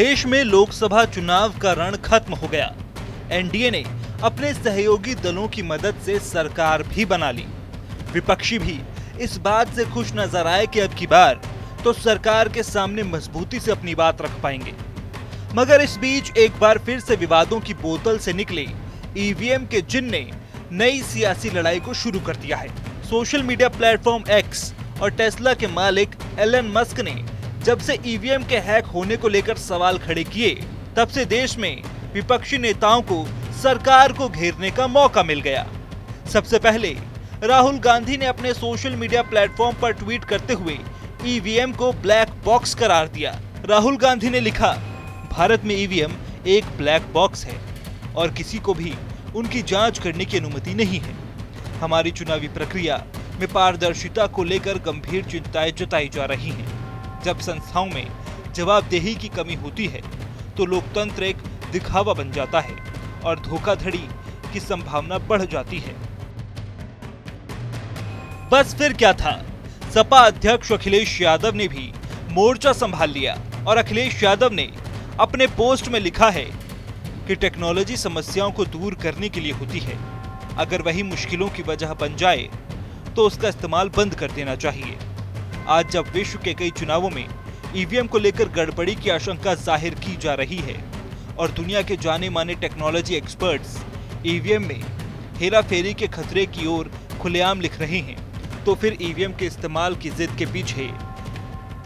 देश में लोकसभा चुनाव का रण खत्म हो गया। एनडीए ने अपने सहयोगी दलों की मदद से सरकार भी बना ली। विपक्षी भी इस बात से खुश नजर आए कि अब की बार तो सरकार के सामने मजबूती से अपनी बात रख पाएंगे। मगर इस बीच एक बार फिर से विवादों की बोतल से निकले ईवीएम के जिन ने नई सियासी लड़ाई को शुरू कर दिया है। सोशल मीडिया प्लेटफॉर्म एक्स और टेस्ला के मालिक एलन मस्क ने जब से ईवीएम के हैक होने को लेकर सवाल खड़े किए, तब से देश में विपक्षी नेताओं को सरकार को घेरने का मौका मिल गया। सबसे पहले राहुल गांधी ने अपने सोशल मीडिया प्लेटफॉर्म पर ट्वीट करते हुए ईवीएम को ब्लैक बॉक्स करार दिया। राहुल गांधी ने लिखा, भारत में ईवीएम एक ब्लैक बॉक्स है और किसी को भी उनकी जांच करने की अनुमति नहीं है। हमारी चुनावी प्रक्रिया में पारदर्शिता को लेकर गंभीर चिंताएं जताई जा रही हैं। जब संस्थाओं में जवाबदेही की कमी होती है तो लोकतंत्र एक दिखावा बन जाता है और धोखाधड़ी की संभावना बढ़ जाती है। बस फिर क्या था, सपा अध्यक्ष अखिलेश यादव ने भी मोर्चा संभाल लिया और अखिलेश यादव ने अपने पोस्ट में लिखा है कि टेक्नोलॉजी समस्याओं को दूर करने के लिए होती है। अगर वही मुश्किलों की वजह बन जाए तो उसका इस्तेमाल बंद कर देना चाहिए। आज जब विश्व के कई चुनावों में ईवीएम को लेकर गड़बड़ी की आशंका जाहिर की जा रही है और दुनिया के जाने माने टेक्नोलॉजी एक्सपर्ट्स ईवीएम में हेराफेरी के खतरे की ओर खुलेआम लिख रहे हैं, तो फिर ईवीएम के इस्तेमाल की जिद के पीछे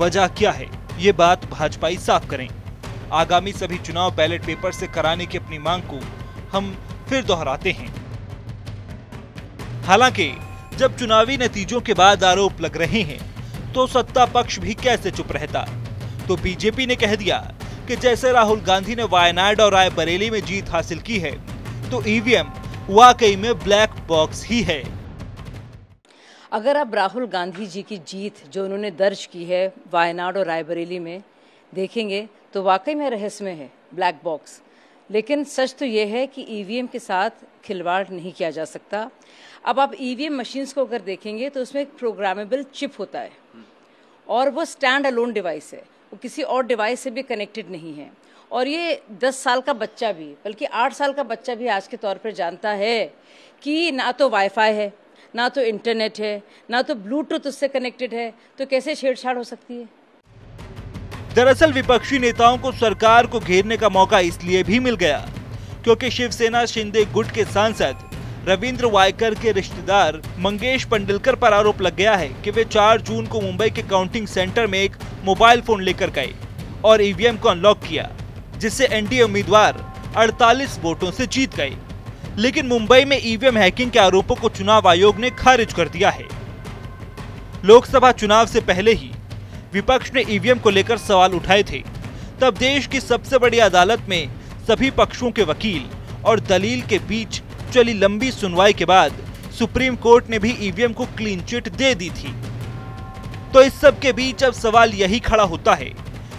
वजह क्या है, ये बात भाजपाई साफ करें। आगामी सभी चुनाव बैलेट पेपर से कराने की अपनी मांग को हम फिर दोहराते हैं। हालांकि जब चुनावी नतीजों के बाद आरोप लग रहे हैं तो सत्ता पक्ष भी कैसे चुप रहता। तो बीजेपी ने कह दिया कि जैसे राहुल गांधी ने वायनाड और रायबरेली में जीत हासिल की है, तो ईवीएम वाकई में ब्लैक बॉक्स ही है। अगर आप राहुल गांधी जी की जीत जो उन्होंने दर्ज की है वायनाड और रायबरेली में देखेंगे तो वाकई में रहस्यमय है, ब्लैक बॉक्स। लेकिन सच तो ये है कि ईवीएम के साथ खिलवाड़ नहीं किया जा सकता। अब आप ईवीएम मशीन्स को अगर देखेंगे तो उसमें एक प्रोग्रामेबल चिप होता है और वो स्टैंड अलोन डिवाइस है, वो किसी और डिवाइस से भी कनेक्टेड नहीं है। और ये 10 साल का बच्चा भी, बल्कि 8 साल का बच्चा भी आज के तौर पर जानता है कि ना तो वाईफाई है, ना तो इंटरनेट है, ना तो ब्लूटूथ उससे कनेक्टेड है, तो कैसे छेड़छाड़ हो सकती है। दरअसल विपक्षी नेताओं को सरकार को घेरने का मौका इसलिए भी मिल गया क्योंकि शिवसेना शिंदे गुट के सांसद रविंद्र वायकर के रिश्तेदार मंगेश पंडलकर पर आरोप लग गया है कि वे 4 जून को मुंबई के काउंटिंग सेंटर में एक मोबाइल फोन लेकर गए और ईवीएम को अनलॉक किया, जिससे एनडीए उम्मीदवार 48 वोटों से जीत गए। लेकिन मुंबई में ईवीएम हैकिंग के आरोपों को चुनाव आयोग ने खारिज कर दिया है। लोकसभा चुनाव से पहले ही विपक्ष ने ईवीएम को लेकर सवाल उठाए थे। तब देश की सबसे बड़ी अदालत में सभी पक्षों के वकील और दलील के बीच चली लंबी सुनवाई के बाद सुप्रीम कोर्ट ने भी ईवीएम को क्लीन चिट दे दी थी। तो इस सब के बीच अब सवाल यही खड़ा होता है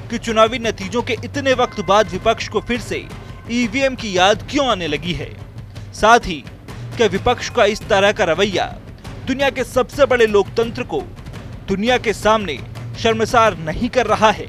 कि चुनावी नतीजों के इतने वक्त बाद विपक्ष को फिर से ईवीएम की याद क्यों आने लगी है। साथ ही क्या विपक्ष का इस तरह का रवैया दुनिया के सबसे बड़े लोकतंत्र को दुनिया के सामने शर्मसार नहीं कर रहा है।